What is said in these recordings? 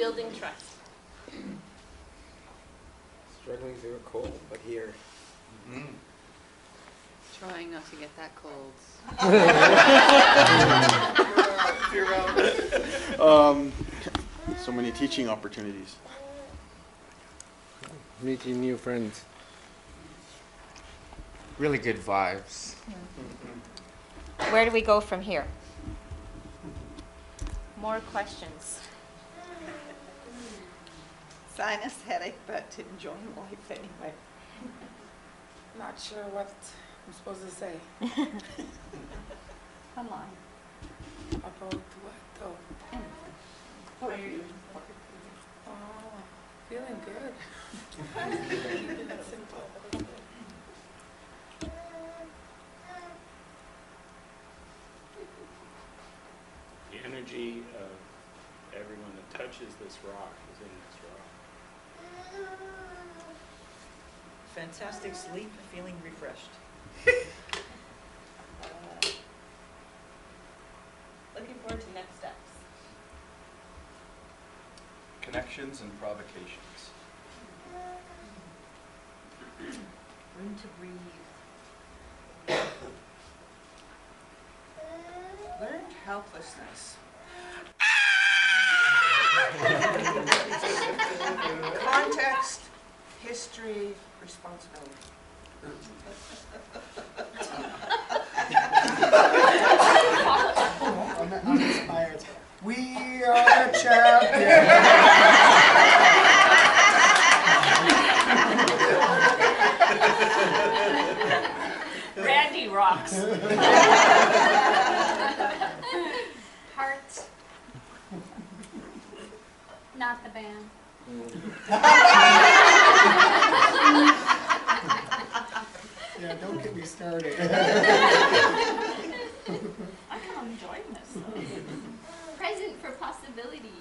building trust. Struggling through a cold, but here. Trying not to get that cold. So many teaching opportunities. Meeting new friends. Really good vibes. Where do we go from here? More questions. Sinus headache, but enjoying life anyway. Not sure what I'm supposed to say. Come on. About what though? How are you? Oh, feeling good. That's simple. The energy of everyone that touches this rock is in this rock. Fantastic sleep, feeling refreshed. Looking forward to next steps. Connections and provocations. Room to breathe. Learned helplessness. Context, history, responsibility. I'm inspired. We are the champions. Randy rocks. Heart. Not the band. Yeah, don't get me started. I'm kind of enjoying this. Present for possibilities.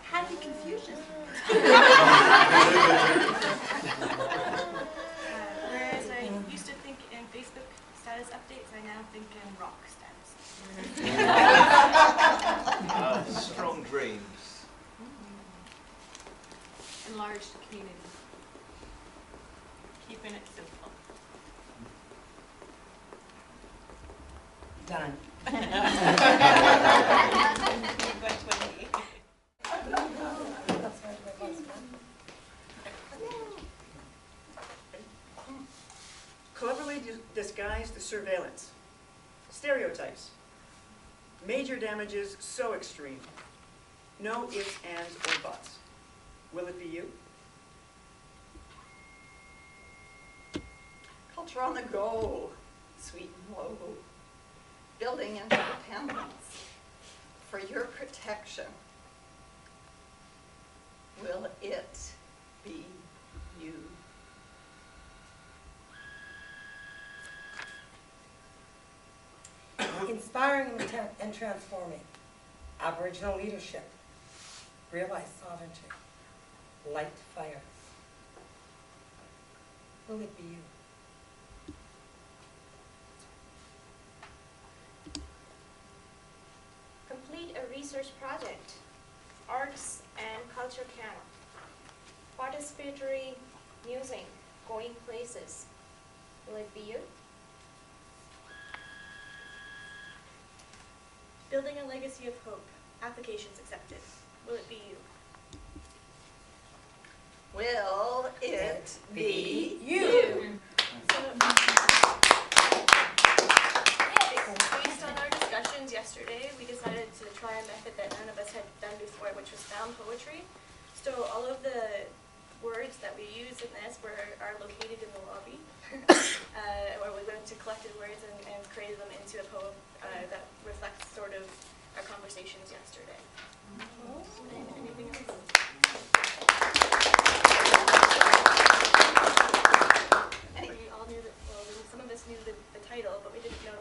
Happy confusion. Whereas I used to think in Facebook status updates, I now think in rock status. Strong dreams. Enlarged community. Keeping it simple. Done. Cleverly disguised surveillance. Stereotypes. Major damages so extreme. No ifs, ands, or buts. Will it be you? Culture on the go. Sweet and low. Building interdependence. For your protection. Will it be you? Inspiring and transforming. Aboriginal leadership. Realize sovereignty. Light fires. Will it be you? Complete a research project. Arts and Culture Camp. Participatory musing. Going places. Will it be you? Building a legacy of hope. Applications accepted. Will it be you? Will it be you? Based on our discussions yesterday, we decided to try a method that none of us had done before, which was found poetry. So all of the words that we use in this are located in the lobby, where we went to collected words and created them into a poem that reflects sort of our conversations yesterday. Anything else? We all knew that, well, some of us knew the title, but we didn't know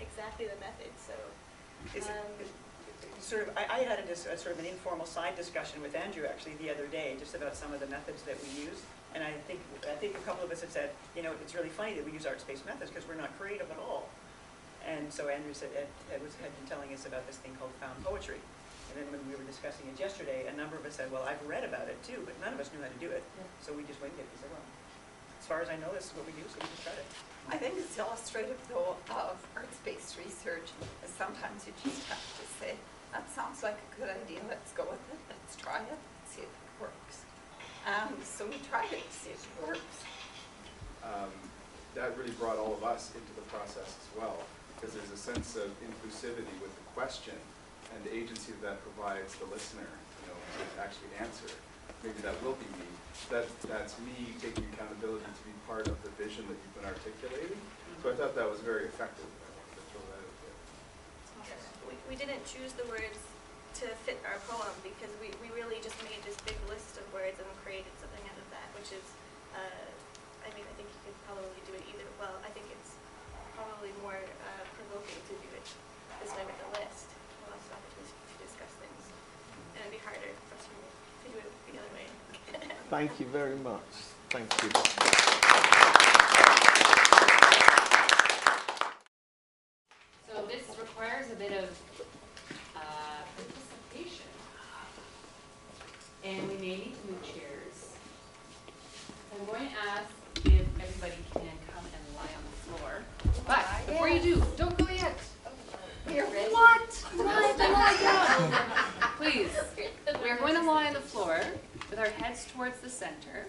exactly the method, so. I had a sort of an informal side discussion with Andrew actually the other day, just about some of the methods that we use. And I think a couple of us have said, you know, it's really funny that we use arts-based methods because we're not creative at all. And so Andrew said, had been telling us about this thing called found poetry. And then when we were discussing it yesterday, a number of us said, well, I've read about it too, but none of us knew how to do it. So we just winged it. We said, well, as far as I know, this is what we do, so we just tried it. I think it's illustrative, though, of arts-based research. Is sometimes you just have to say, that sounds like a good idea, let's go with it, let's try it, let's see if it works. So we tried it to see if it works. That really brought all of us into the process as well, because there's a sense of inclusivity with the question and the agency that provides the listener, you know, to actually answer. Maybe that will be me. That's me taking accountability to be part of the vision that you've been articulating. So I thought that was very effective. I wanted to throw that out there. We didn't choose the words to fit our poem because we really just made this big list of words and created something out of that, which is, I mean, I think you could probably do it either. Well, I think it's probably more provoking to do it this way with a list. We'll also have to discuss things. And it'd be harder for us to do it the other way. Thank you very much. Thank you. So this requires a bit of participation. And we may need to move chairs. I'm going to ask if everybody can come and lie on the floor. But before you do, don't go yet. What? Lie down. Please. We're going to lie on the floor with our heads towards the center.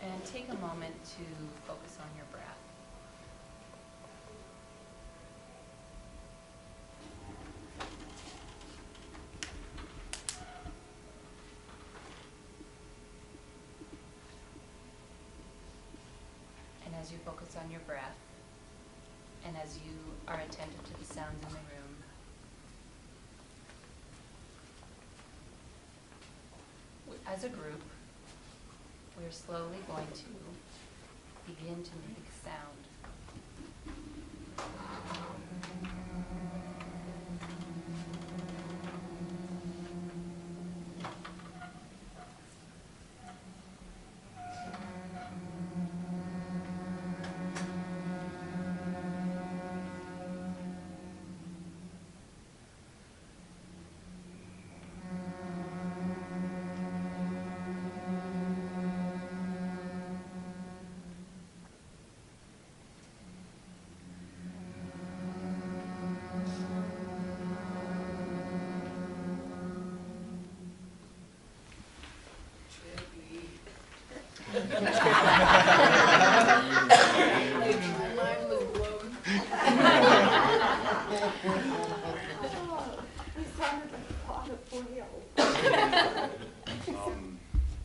And take a moment to focus on your breath. And as you focus on your breath, and as you are attentive to the sounds in the room, as a group, we're slowly going to begin to make sound.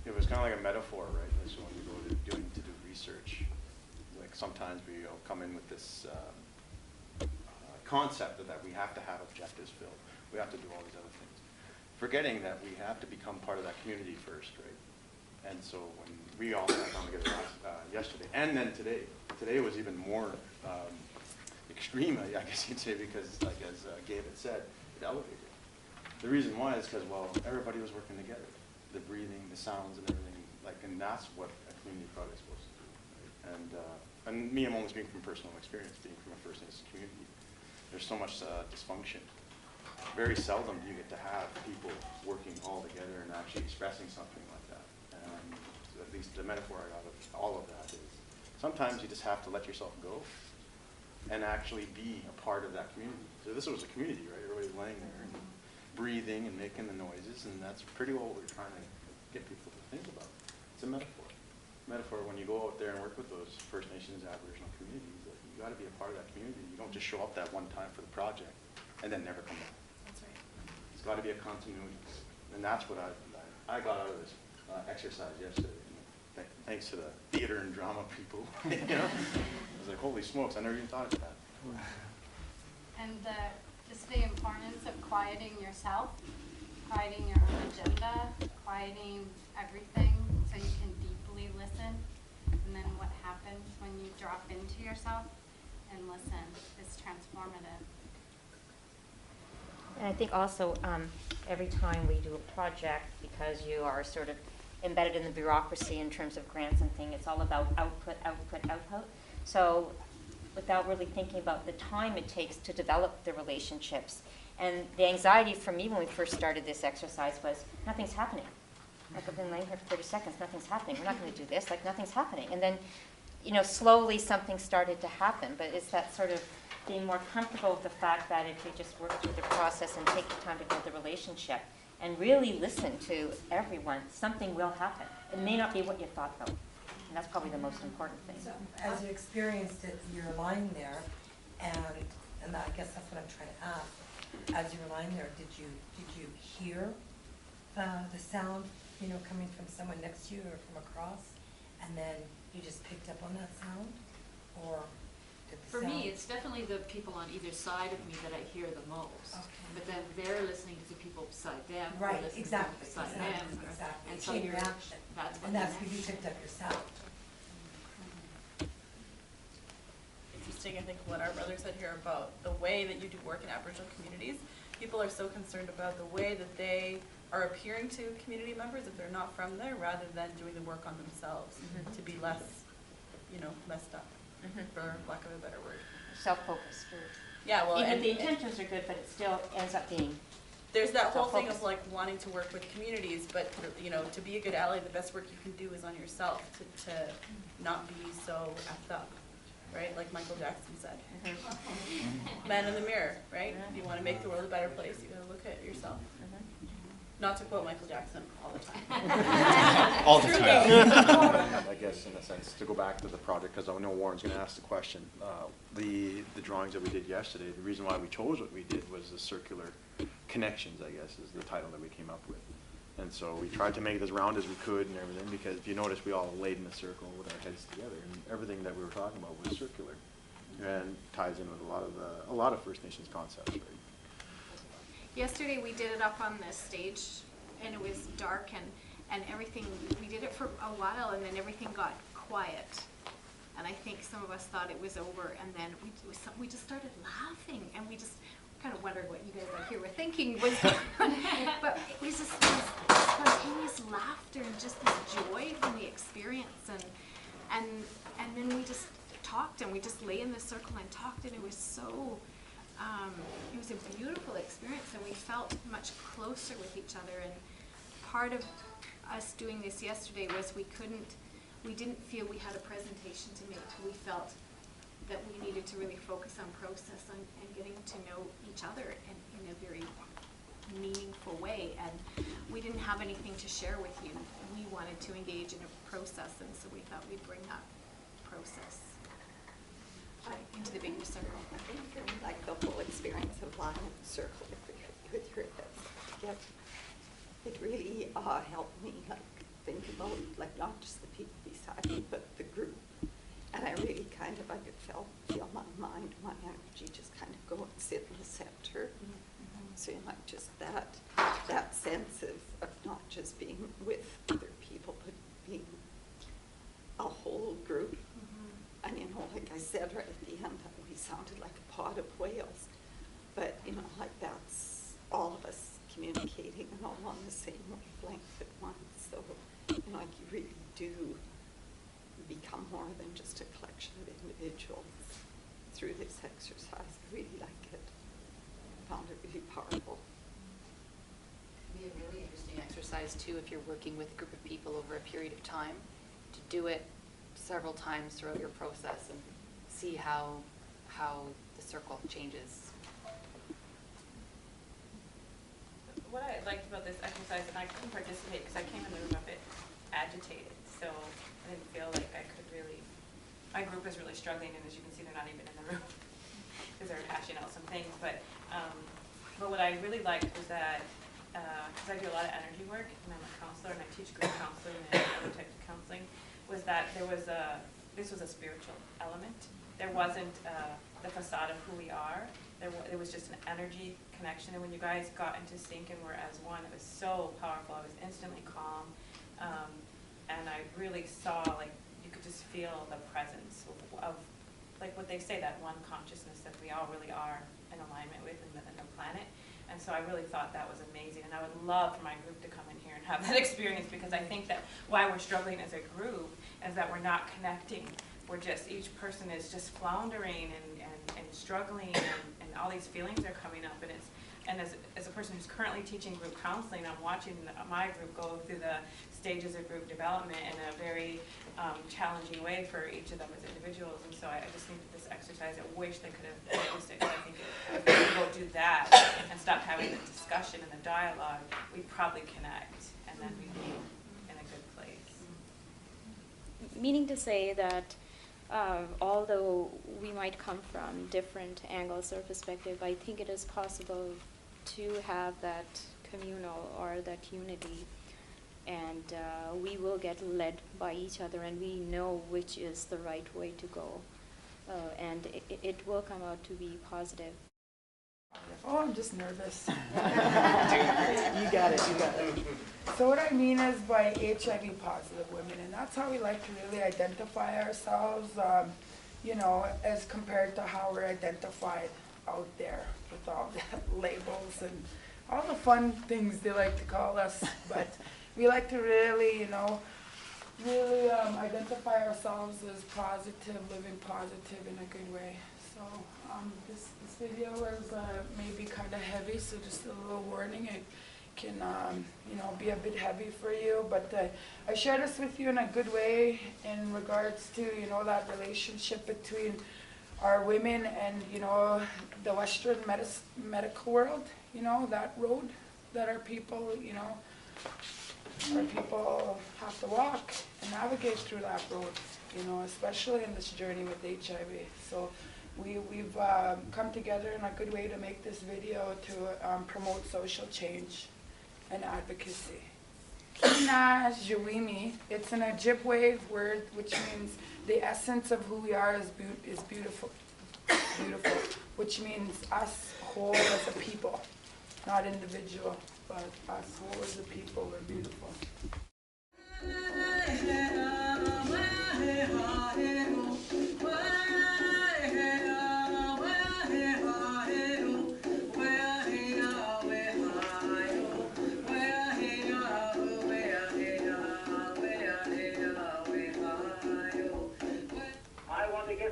It was kind of like a metaphor, right? So when we go to do research, like sometimes we come in with this concept that we have to have objectives filled. We have to do all these other things, forgetting that we have to become part of that community first, right? And so when we all sat down together yesterday, and then today was even more extreme, I guess you'd say, because like as Gabe had said, it elevated. The reason why is because, well, everybody was working together. The breathing, the sounds, and everything, like, and that's what a community project is supposed to do. Right? And me, I'm only speaking from personal experience, being from a First Nations community. There's so much dysfunction. Very seldom do you get to have people working all together and actually expressing something like that. And so at least the metaphor I got of all of that is sometimes you just have to let yourself go and actually be a part of that community. So this was a community, right? Everybody's laying there and breathing and making the noises, and that's pretty well what we're trying to get people to think about. It's a metaphor. Metaphor, when you go out there and work with those First Nations Aboriginal communities, like, you got to be a part of that community. You don't just show up that one time for the project and then never come back. That's right. It's got to be a continuity, and that's what I got out of this exercise yesterday. And thanks to the theater and drama people, you know, I was like, holy smokes, I never even thought of that. And just the importance of quieting yourself, quieting your own agenda, quieting everything so you can deeply listen. And then what happens when you drop into yourself and listen is transformative. And I think also every time we do a project, because you are sort of embedded in the bureaucracy in terms of grants and things, it's all about output, output, output. So without really thinking about the time it takes to develop the relationships. And the anxiety for me when we first started this exercise was, nothing's happening. Like, I've been laying here for 30 seconds, nothing's happening. We're not going to do this, like nothing's happening. And then, you know, slowly something started to happen. But it's that sort of being more comfortable with the fact that if you just work through the process and take the time to build the relationship and really listen to everyone, something will happen. It may not be what you thought, though. And that's probably the most important thing. So, as you experienced it, you're lying there, and I guess that's what I'm trying to ask. As you were lying there, did you hear the sound, you know, coming from someone next to you or from across, and then you just picked up on that sound, or did the For sound? me, it's definitely the people on either side of me that I hear the most. Okay. But then they're listening to the people beside them. who are Right, listening exactly, to beside exactly, them. exactly. And so Chain you're, reaction. that's what And that's the what you picked up yourself. Interesting, I think what our brother said here about the way that you do work in Aboriginal communities. People are so concerned about the way that they are appearing to community members if they're not from there, rather than doing the work on themselves to be less, you know, messed up, for lack of a better word. Self-focused. Yeah, well, even and the intentions are good, but it still ends up being. There's that whole thing of self-focused. like wanting to work with communities, but you know, to be a good ally, the best work you can do is on yourself to not be so effed up, right? Like Michael Jackson said. Man in the mirror, right? If you want to make the world a better place, you gotta look at yourself. Not to quote Michael Jackson all the time. All the True. time. I guess in a sense, to go back to the project, because I know Warren's going to ask the question, the drawings that we did yesterday, the reason why we chose what we did was the circular connections, I guess, is the title that we came up with. And so we tried to make it as round as we could and everything, because if you notice, we all laid in a circle with our heads together, and everything that we were talking about was circular, and ties in with a lot of First Nations concepts, right? Yesterday we did it up on the stage, and it was dark and everything. We did it for a while, and then everything got quiet. And I think some of us thought it was over, and then we just started laughing, and we just kind of wondered what you guys out here were thinking was going on. But it was just this spontaneous laughter and just this joy from the experience, and then we just talked, and we just lay in the circle and talked, and it was so. It was a beautiful experience, and we felt much closer with each other. And part of us doing this yesterday was we didn't feel we had a presentation to make. We felt that we needed to really focus on process and getting to know each other in a very meaningful way. And we didn't have anything to share with you. We wanted to engage in a process, and so we thought we'd bring that process into the bigger circle. I think for me, like the whole experience of lying in a circle with your heads together, it really helped me like think about like not just the people beside me, but the group. And I really kind of, I could feel my mind, my energy just kind of go and sit in the center. So you know, like just that sense of not just being with other people, but being a whole group. And you know, like I said right at the end, we sounded like a pod of whales. But you know, like that's all of us communicating and all on the same wavelength at once. So you know, like you really do become more than just a collection of individuals through this exercise. I really like it. I found it really powerful. It can be a really interesting exercise too if you're working with a group of people over a period of time, to do it several times throughout your process and see how the circle changes. What I liked about this exercise, and I couldn't participate because I came in the room a bit agitated, so I didn't feel like I could really, my group is really struggling, and as you can see, they're not even in the room because they're hashing out some things, but what I really liked was that, because I do a lot of energy work, and I'm a counselor, and I teach group counseling and other types of counseling, was that this was a spiritual element. There wasn't the facade of who we are. There was just an energy connection, and when you guys got into sync and were as one, it was so powerful. I was instantly calm, and I really saw, like, you could just feel the presence of like what they say, that one consciousness that we all really are in alignment with in the planet. And so I really thought that was amazing, and I would love for my group to come in here and have that experience, because I think that why we're struggling as a group is that we're not connecting. We're just, each person is just floundering and struggling, and all these feelings are coming up, and it's, and as a person who's currently teaching group counseling, I'm watching my group go through the stages of group development in a very challenging way for each of them as individuals. And so I just think that this exercise, I wish they could have focused it. I think if we could go do that and stop having the discussion and the dialogue, we'd probably connect, and then we'd be in a good place. Meaning to say that although we might come from different angles or perspective, I think it is possible to have that communal or that unity, and we will get led by each other, and we know which is the right way to go, and it will come out to be positive. Oh, I'm just nervous. You got it, you got it. So what I mean is by HIV positive women, and that's how we like to really identify ourselves, you know, as compared to how we're identified out there with all the labels and all the fun things they like to call us. But we like to really, you know, really identify ourselves as positive, living positive in a good way. So this video is maybe kind of heavy, so just a little warning. It can, you know, be a bit heavy for you, but I share this with you in a good way in regards to, you know, that relationship between our women and, you know, the Western medical world, you know, that road that our people, you know, our people have to walk and navigate through that road, you know, especially in this journey with HIV. So we've come together in a good way to make this video to promote social change and advocacy. Kina Jawimi, it's an Ojibwe word which means the essence of who we are is beautiful, which means us whole as a people, not individual, but us whole as a people, we're beautiful.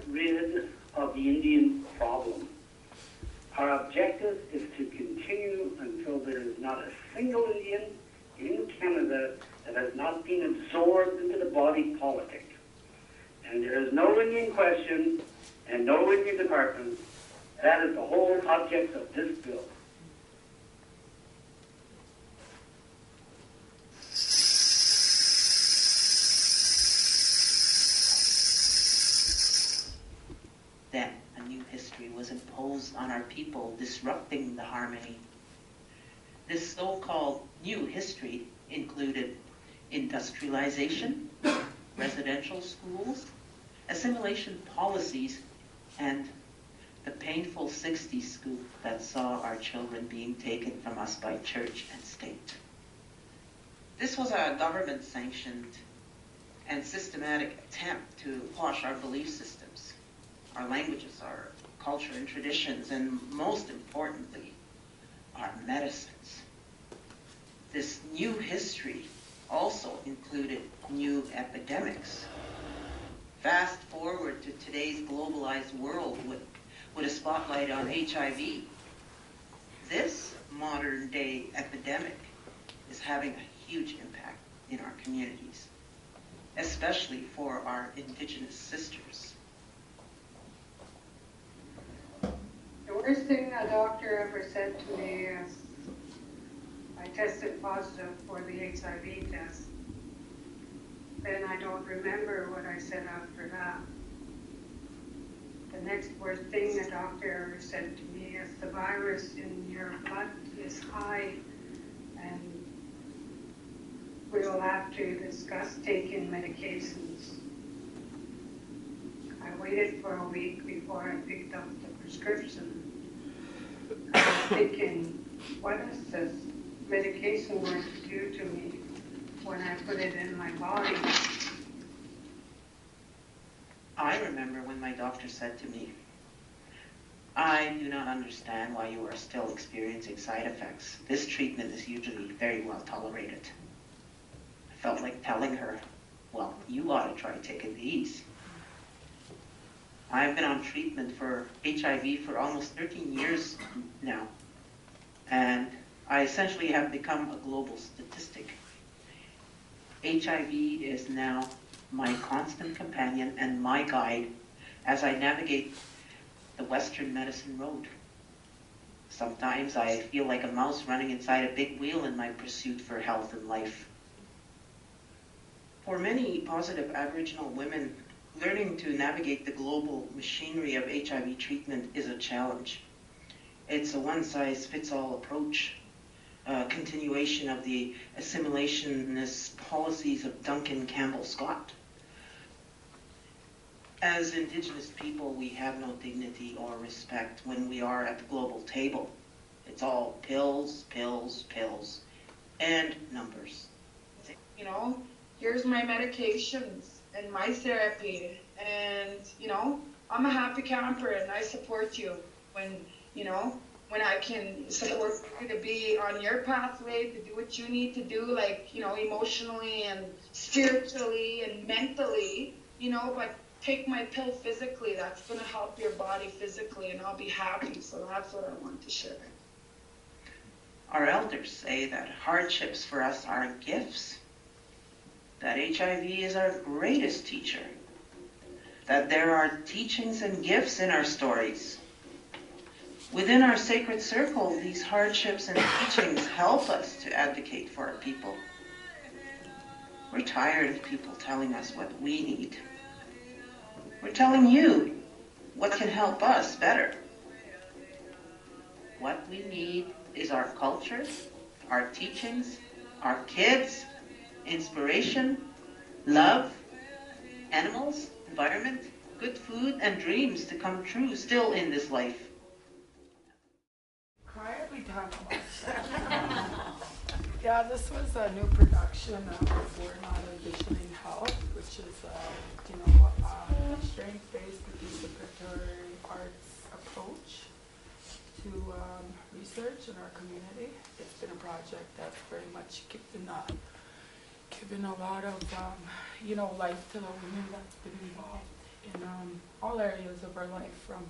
Rid of the Indian problem. Our objective is to continue until there is not a single Indian in Canada that has not been absorbed into the body politic. And there is no Indian question and no Indian department. That is the whole object of this bill. Then a new history was imposed on our people, disrupting the harmony. This so-called new history included industrialization, residential schools, assimilation policies, and the painful 60s scoop that saw our children being taken from us by church and state. This was a government-sanctioned and systematic attempt to quash our belief systems, our languages, our culture and traditions, and most importantly, our medicines. This new history also included new epidemics. Fast forward to today's globalized world with a spotlight on HIV. This modern day epidemic is having a huge impact in our communities, especially for our Indigenous sisters. The worst thing a doctor ever said to me is I tested positive for the HIV test. Then I don't remember what I said after that. The next worst thing a doctor ever said to me is the virus in your blood is high and we'll have to discuss taking medications. I waited for a week before I picked up the prescription. I was thinking, what is this medication going to do to me when I put it in my body? I remember when my doctor said to me, I do not understand why you are still experiencing side effects. This treatment is usually very well tolerated. I felt like telling her, well, you ought to try taking these. I've been on treatment for HIV for almost 13 years now, and I essentially have become a global statistic. HIV is now my constant companion and my guide as I navigate the Western medicine road. Sometimes I feel like a mouse running inside a big wheel in my pursuit for health and life. For many positive Aboriginal women, learning to navigate the global machinery of HIV treatment is a challenge. It's a one-size-fits-all approach, a continuation of the assimilationist policies of Duncan Campbell Scott. As Indigenous people, we have no dignity or respect when we are at the global table. It's all pills, pills, pills, and numbers. You know, here's my medications and my therapy, and, you know, I'm a happy camper and I support you when, you know, when I can support you to be on your pathway, to do what you need to do, like, you know, emotionally and spiritually and mentally, you know, but take my pill physically. That's going to help your body physically, and I'll be happy. So that's what I want to share. Our elders say that hardships for us are gifts, that HIV is our greatest teacher, that there are teachings and gifts in our stories. Within our sacred circle, these hardships and teachings help us to advocate for our people. We're tired of people telling us what we need. We're telling you what can help us better. What we need is our culture, our teachings, our kids, inspiration, love, animals, environment, good food, and dreams to come true still in this life. Cry every time I watch. Yeah, this was a new production of We're Not Envisioning Health, which is you know, a strength-based participatory arts approach to research in our community. It's been a project that's very much given a lot of you know, life to the women that's been involved in all areas of our life, from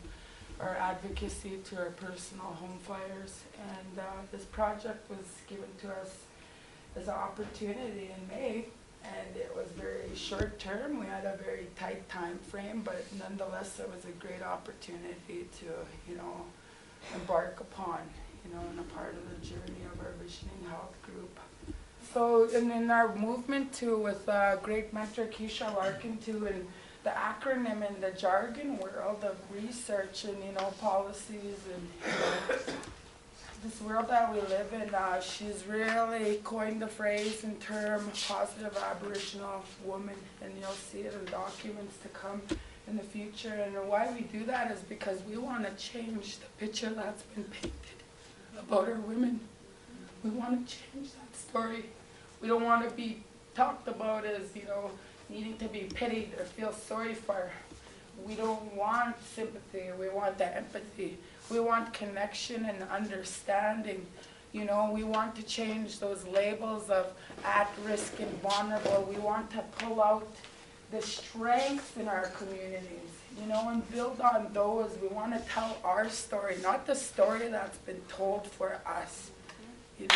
our advocacy to our personal home fires. And this project was given to us as an opportunity in May, and it was very short term. We had a very tight time frame, but nonetheless it was a great opportunity to, you know, embark upon, you know, and a part of the journey of our Visioning Health group. So, and in our movement too, with great mentor Keisha Larkin too, and the acronym and the jargon world of research and, you know, policies and, you know, this world that we live in, she's really coined the phrase and term positive Aboriginal woman, and you'll see it in documents to come in the future. And why we do that is because we want to change the picture that's been painted about our women. We want to change that story. We don't want to be talked about as, you know, needing to be pitied or feel sorry for. We don't want sympathy, we want the empathy. We want connection and understanding. You know, we want to change those labels of at risk and vulnerable. We want to pull out the strengths in our communities, you know, and build on those. We want to tell our story, not the story that's been told for us, you know.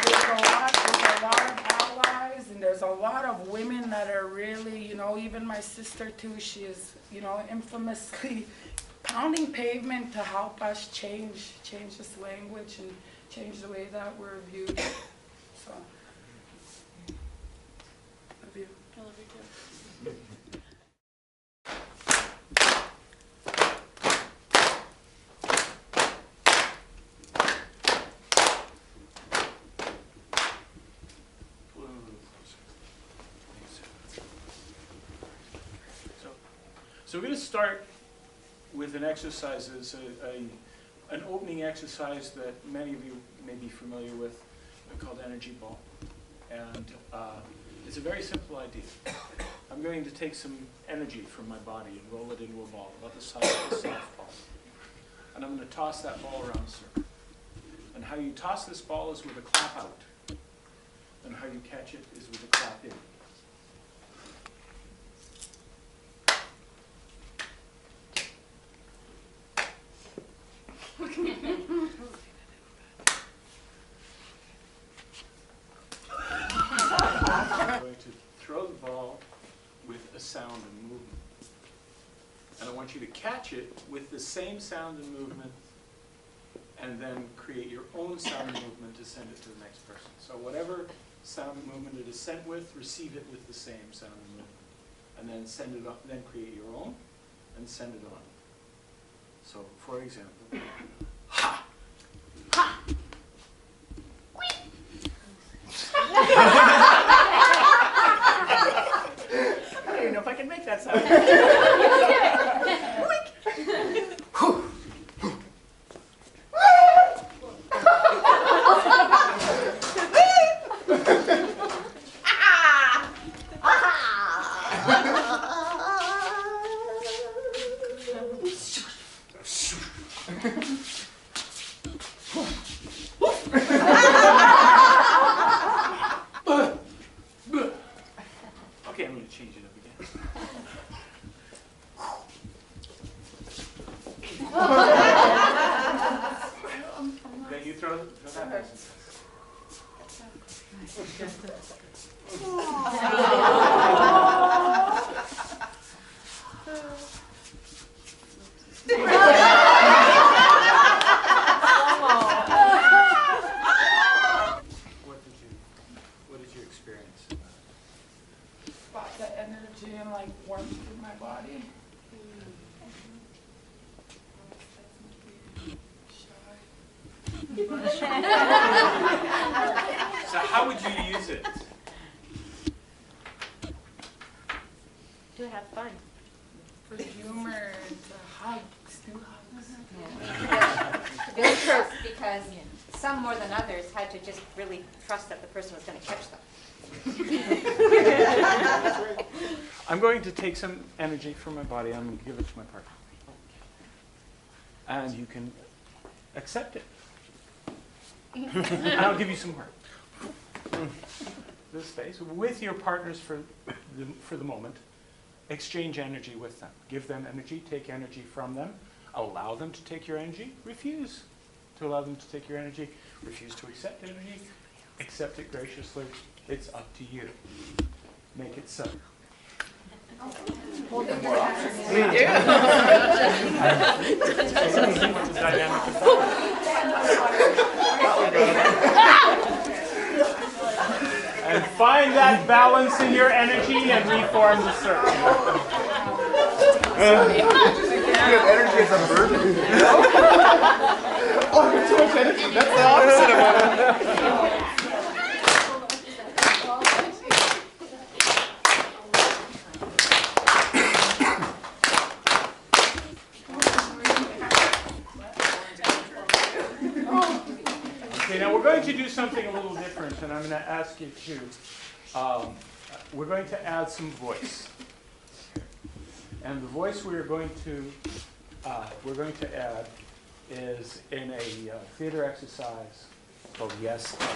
There's a lot of allies, and there's a lot of women that are really, you know, even my sister too, she is, you know, infamously pounding pavement to help us change this language and change the way that we're viewed. So, love you. I love you too. So we're going to start with an exercise. It's an opening exercise that many of you may be familiar with, called Energy Ball. And it's a very simple idea. I'm going to take some energy from my body and roll it into a ball, about the size of a softball. And I'm going to toss that ball around a circle. And how you toss this ball is with a clap out. And how you catch it is with a clap in. I'm going to throw the ball with a sound and movement. And I want you to catch it with the same sound and movement, and then create your own sound and movement to send it to the next person. So whatever sound and movement it is sent with, receive it with the same sound and movement. And then send it up, then create your own and send it on. So for example, ha! Ha! I don't even know if I can make that sound. Okay, I'm going to change it up again. Then you throw that person. What did you experience? Got the energy and like warmth in my body. So how would you use it? To have fun. For humor, to hugs, do hugs. Really true, because some more than others had to just really trust that the person was going to catch them. I'm going to take some energy from my body. I'm going to give it to my partner. And you can accept it. And I'll give you some more. This space with your partners for the moment. Exchange energy with them. Give them energy, take energy from them. Allow them to take your energy. Refuse to allow them to take your energy. Refuse to accept energy. Accept it graciously. It's up to you. Make it so. Hold them more options. And find that balance in your energy and reform the circle. You have energy as a burden. Oh, I have too much energy. That's the opposite of what Okay, now we're going to do something a little different, and I'm going to ask you to, we're going to add some voice. And the voice we're going to add is in a theater exercise called Yes and.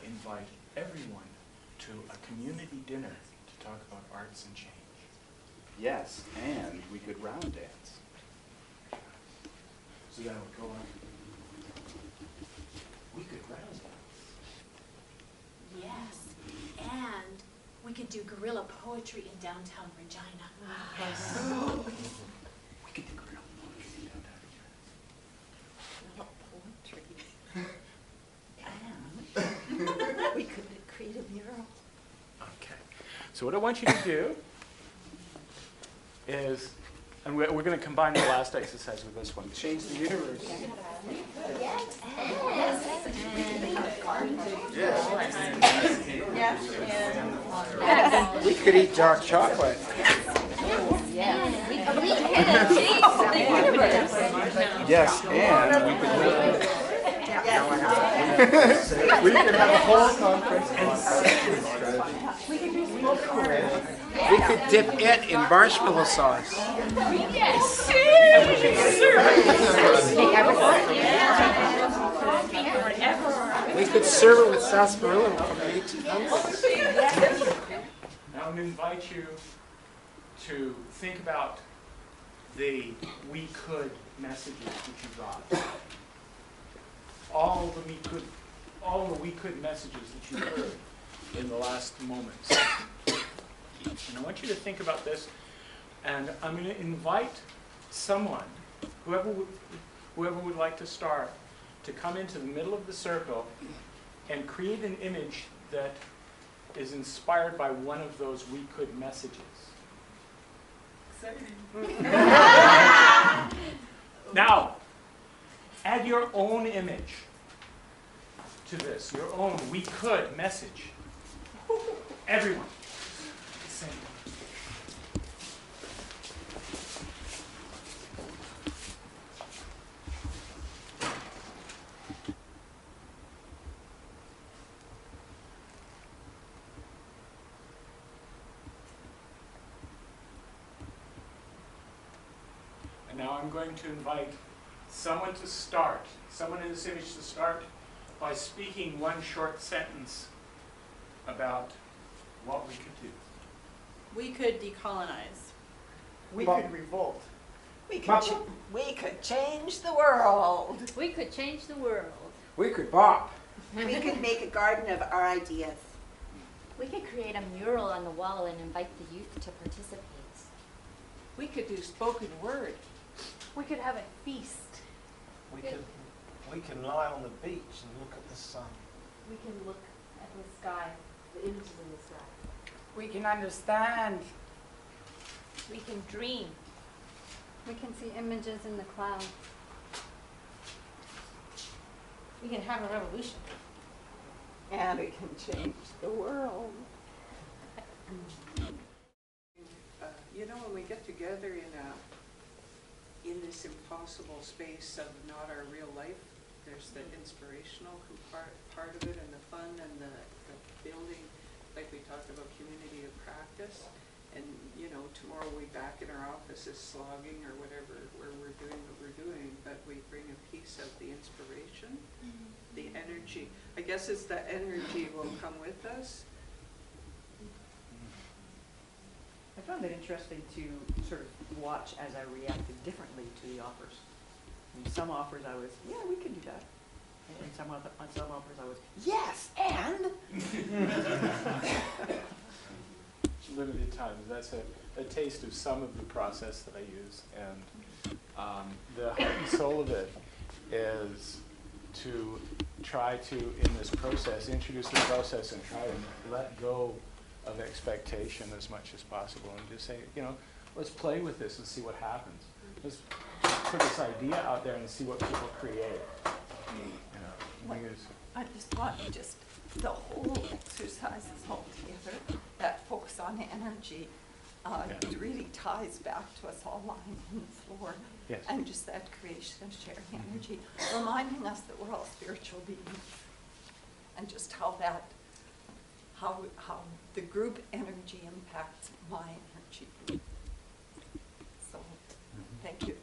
Invite everyone to a community dinner to talk about arts and change. Yes, and we could round dance. So that would go on. We could round dance. Yes, and we could do guerrilla poetry in downtown Regina. Yes. We could do guerrilla poetry in downtown Regina. We could create a mural. Okay. So what I want you to do is, and we're going to combine the last exercise with this one. Change the universe. We could eat dark chocolate. Yes, and we could. We could have a whole conference We could do spoken word. We could dip it in marshmallow sauce. Yes. And we could We could serve it with sarsaparilla from the 1800s. Now I'm going to invite you to think about the "we could" messages that you got. All the "we could" messages that you heard in the last moments. And I want you to think about this, and I'm going to invite someone, whoever would like to start, to come into the middle of the circle and create an image that is inspired by one of those "we could" messages. Now, add your own image to this, your own "we could" message. Everyone. Same. And now I'm going to invite someone to start, someone in this image to start by speaking one short sentence about what we could do. We could decolonize. We could revolt. We could change the world. We could change the world. We could bop. We could make a garden of our ideas. We could create a mural on the wall and invite the youth to participate. We could do spoken word. We could have a feast. We can lie on the beach and look at the sun. We can look at the sky, the images in the sky. We can understand. We can dream. We can see images in the clouds. We can have a revolution. And we can change the world. You know, when we get together in this impossible space of not our real life, there's the inspirational part of it, and the fun, and the building, like we talked about, community of practice. And you know, tomorrow we'll be back in our offices slogging or whatever, where we're doing what we're doing, but we bring a piece of the inspiration, the energy. I guess it's that energy will come with us. I found it interesting to sort of watch as I reacted differently to the offers. In some offers I was, yeah, we can do that. And some offers I was, yes, and? Limited times. That's a taste of some of the process that I use. And the heart and soul of it is to try to, in this process, introduce the process and try and let go of expectation as much as possible, and just say, you know, let's play with this and see what happens. Let's put this idea out there and see what people create. I just want the whole exercises all together, that focus on energy, it really ties back to us all lying on the floor. Yes. And just that creation of sharing energy, reminding us that we're all spiritual beings, and just how the group energy impacts my energy. So, thank you.